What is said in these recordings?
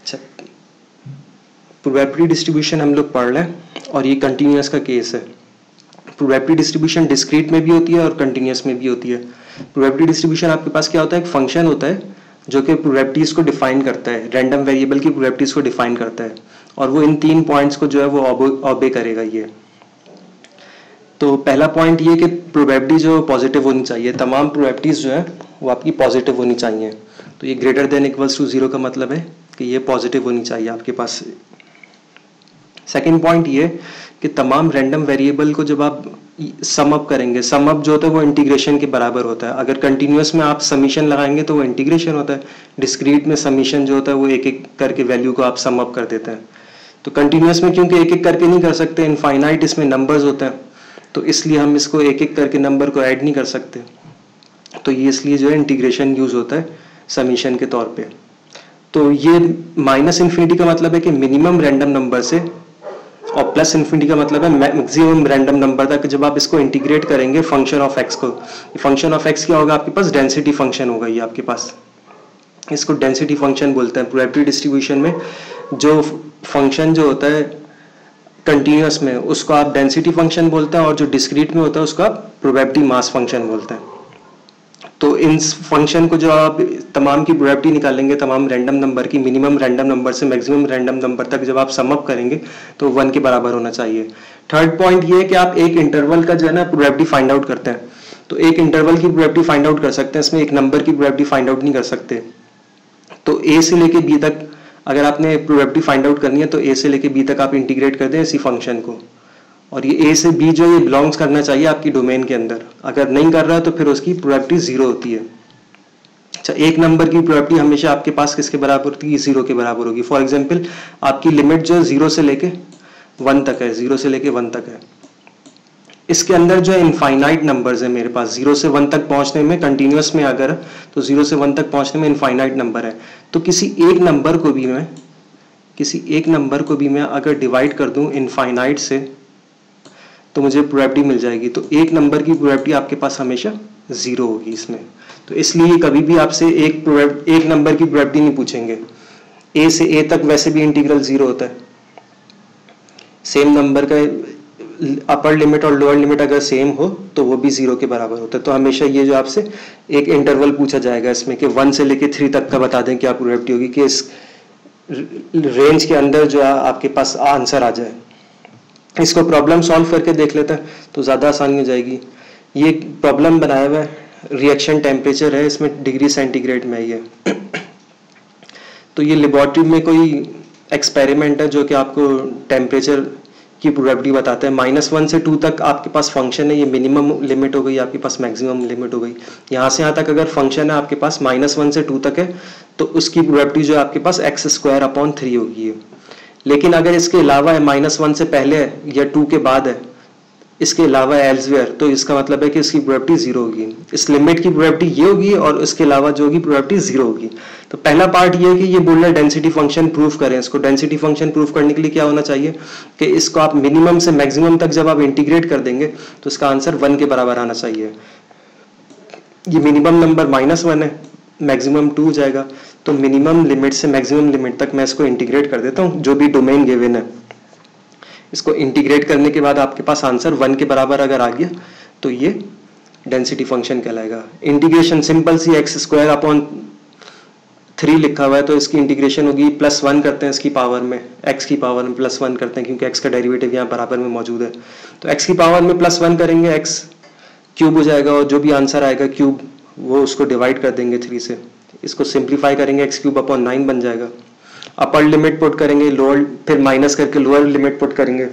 अच्छा, probability distribution हम लोग पढ़ रहे हैं और ये कंटिन्यूस का केस है। प्रोबेबिलिटी डिस्ट्रीब्यूशन डिस्क्रीट में भी होती है और कंटिन्यूस में भी होती है। प्रोबेबिलिटी डिस्ट्रीब्यूशन आपके पास क्या होता है, एक फंक्शन होता है जो कि प्रोबेबिलिटीज को डिफाइन करता है, रैंडम वेरिएबल की प्रोबेबिलिटीज को डिफाइन करता है और वो इन 3 पॉइंट्स को जो है वो ऑबे करेगा। ये तो पहला पॉइंट ये कि प्रोबेबिलिटी जो पॉजिटिव होनी चाहिए, तमाम प्रोबेबिलिटीज जो है वो आपकी पॉजिटिव होनी चाहिए। तो ये ग्रेटर देन इक्वल्स टू 0 का मतलब है कि ये पॉजिटिव होनी चाहिए आपके पास। सेकेंड पॉइंट ये कि तमाम रैंडम वेरिएबल को जब आप सम अप करेंगे, सम अप जो होता है वो इंटीग्रेशन के बराबर होता है। अगर कंटिन्यूस में आप समीशन लगाएंगे तो वो इंटीग्रेशन होता है, डिस्क्रीट में समीशन जो होता है वो एक एक करके वैल्यू को आप सम अप कर देते हैं। तो कंटिन्यूस में क्योंकि एक एक करके नहीं कर सकते, इनफाइनाइट इसमें नंबर्स होते हैं, तो इसलिए हम इसको एक एक करके नंबर को ऐड नहीं कर सकते। तो ये इसलिए जो है इंटीग्रेशन यूज होता है समीशन के तौर पे। तो ये माइनस इन्फिनिटी का मतलब है कि मिनिमम रैंडम नंबर से, और प्लस इन्फिनिटी का मतलब है मैक्सिमम रैंडम नंबर तक जब आप इसको इंटीग्रेट करेंगे फंक्शन ऑफ एक्स को। फंक्शन ऑफ एक्स क्या होगा आपके पास, डेंसिटी फंक्शन होगा ये आपके पास, इसको डेंसिटी फंक्शन बोलते हैं। प्रोबेबिलिटी डिस्ट्रीब्यूशन में जो फंक्शन जो होता है कंटिन्यूस में उसको आप डेंसिटी फंक्शन बोलते हैं और जो डिस्क्रीट में होता है उसको आप प्रोबेबिलिटी मास फंक्शन बोलते हैं। तो इन फंक्शन को जो आप तमाम की प्रोबेबिलिटी निकालेंगे, तमाम रैंडम नंबर की, मिनिमम रैंडम नंबर से मैक्सिमम रैंडम नंबर तक जब आप सम अप करेंगे तो 1 के बराबर होना चाहिए। थर्ड पॉइंट ये है कि आप एक इंटरवल का जो है ना प्रोबेबिलिटी फाइंड आउट करते हैं। तो एक इंटरवल की प्रोबेबिलिटी फाइंड आउट कर सकते हैं, इसमें एक नंबर की प्रोबेबिलिटी फाइंड आउट नहीं कर सकते। तो ए से लेके बी तक अगर आपने प्रोबेबिलिटी फाइंड आउट करनी है तो ए से लेके बी तक आप इंटीग्रेट कर दें इसी फंक्शन को, और ये ए से बी जो ये बिलोंग्स करना चाहिए आपकी डोमेन के अंदर। अगर नहीं कर रहा है तो फिर उसकी प्रोबेबिलिटी 0 होती है। अच्छा, एक नंबर की प्रोबेबिलिटी हमेशा आपके पास किसके बराबर होती है, 0 के बराबर होगी। फॉर एग्जांपल आपकी लिमिट जो 0 से लेके 1 तक है, 0 से लेके 1 तक है, इसके अंदर जो है इनफाइनाइट नंबर्स है मेरे पास। 0 से 1 तक पहुंचने में कंटिन्यूस में अगर तो 0 से 1 तक पहुंचने में इनफाइनाइट नंबर है। तो किसी एक नंबर को भी मैं अगर डिवाइड कर दूं इनफाइनाइट से तो मुझे प्रोबेबिलिटी मिल जाएगी। तो एक नंबर की प्रोबेबिलिटी आपके पास हमेशा 0 होगी इसमें। तो इसलिए कभी भी आपसे एक नंबर की प्रोबेबिलिटी नहीं पूछेंगे। ए से ए तक वैसे भी इंटीग्रल 0 होता है, सेम नंबर का अपर लिमिट और लोअर लिमिट अगर सेम हो तो वो भी 0 के बराबर होता है। तो हमेशा ये जो आपसे एक इंटरवल पूछा जाएगा इसमें कि 1 से लेके 3 तक का बता दें क्या प्रोबेबिलिटी होगी, कि इस रेंज के अंदर जो आपके पास आंसर आ जाए। इसको प्रॉब्लम सॉल्व करके देख लेते हैं तो ज़्यादा आसानी हो जाएगी। ये प्रॉब्लम बनाया हुआ है, रिएक्शन टेम्परेचर है, इसमें डिग्री सेंटीग्रेड में है ये। तो ये लेबोरेटरी में कोई एक्सपेरिमेंट है जो कि आपको टेम्परेचर की प्रोबेबिलिटी बताते हैं। -1 से 2 तक आपके पास फंक्शन है, ये मिनिमम लिमिट हो गई, आपके पास मैक्सिमम लिमिट हो गई। यहाँ से यहाँ तक अगर फंक्शन है आपके पास -1 से 2 तक है तो उसकी प्रोबेबिलिटी जो है आपके पास x²/3 होगी। लेकिन अगर इसके अलावा है, -1 से पहले है या 2 के बाद है, इसके अलावा एल्सवेयर, तो इसका मतलब है कि इसकी प्रोबेबिलिटी 0 होगी। इस लिमिट की प्रोबेबिलिटी ये होगी और इसके अलावा जो होगी प्रोबेबिलिटी 0 होगी। तो पहला पार्ट ये है कि ये बोल रहा है डेंसिटी फंक्शन प्रूफ करें। इसको डेंसिटी फंक्शन प्रूफ करने के लिए क्या होना चाहिए कि इसको आप मिनिमम से मैक्सिमम तक जब आप इंटीग्रेट कर देंगे तो इसका आंसर 1 के बराबर आना चाहिए। ये मिनिमम नंबर -1 है, मैक्सिमम 2 हो जाएगा। तो मिनिमम लिमिट से मैक्सिमम लिमिट तक मैं इसको इंटीग्रेट कर देता हूँ, जो भी डोमेन गिवन है। इसको इंटीग्रेट करने के बाद आपके पास आंसर 1 के बराबर अगर आ गया तो ये डेंसिटी फंक्शन कहलाएगा। इंटीग्रेशन सिंपल सी, x²/3 लिखा हुआ है तो इसकी इंटीग्रेशन होगी +1 करते हैं इसकी पावर में, x की पावर में +1 करते हैं क्योंकि x का डेरिवेटिव यहाँ बराबर में मौजूद है। तो x की पावर में +1 करेंगे, x³ हो जाएगा और जो भी आंसर आएगा क्यूब वो उसको डिवाइड कर देंगे 3 से। इसको सिंप्लीफाई करेंगे, x³/9 बन जाएगा। अपर लिमिट पुट करेंगे, लोअर फिर माइनस करके लोअर लिमिट पुट करेंगे।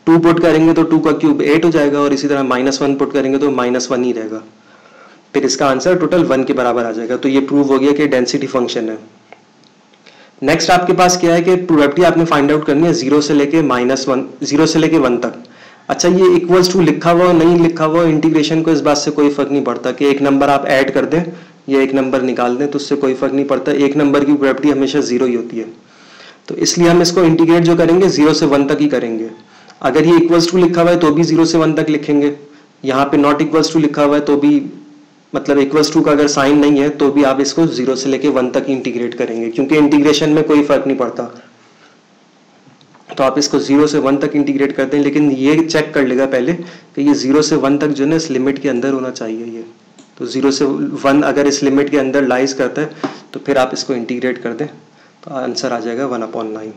2 पुट करेंगे तो 2 का क्यूब 8 हो जाएगा और इसी तरह -1 पुट करेंगे तो -1 ही रहेगा। फिर इसका आंसर टोटल 1 के बराबर आ जाएगा। तो ये प्रूव हो गया कि डेंसिटी फंक्शन है। नेक्स्ट आपके पास क्या है कि प्रोबेबिलिटी आपने फाइंड आउट करनी है 0 से लेके 1 तक। अच्छा, ये इक्वल्स टू लिखा हुआ नहीं लिखा हुआ इंटीग्रेशन को इस बात से कोई फर्क नहीं पड़ता कि एक नंबर आप ऐड कर दें या एक नंबर निकाल दें, तो उससे कोई फर्क नहीं पड़ता। एक नंबर की प्रोबेबिलिटी हमेशा 0 ही होती है। तो इसलिए हम इसको इंटीग्रेट जो करेंगे 0 से 1 तक ही करेंगे। अगर ये इक्वल्स टू लिखा हुआ है तो भी 0 से 1 तक लिखेंगे, यहाँ पे नॉट इक्वल्स टू लिखा हुआ है तो भी मतलब इक्वल्स टू का अगर साइन नहीं है तो भी आप इसको 0 से लेके 1 तक इंटीग्रेट करेंगे, क्योंकि इंटीग्रेशन में कोई फर्क नहीं पड़ता। तो आप इसको 0 से 1 तक इंटीग्रेट करते हैं, लेकिन ये चेक कर लेगा पहले कि ये 0 से 1 तक जो है इस लिमिट के अंदर होना चाहिए ये। तो 0 से 1 अगर इस लिमिट के अंदर लाइज करता है तो फिर आप इसको इंटीग्रेट कर दें तो आंसर आ जाएगा 1/9।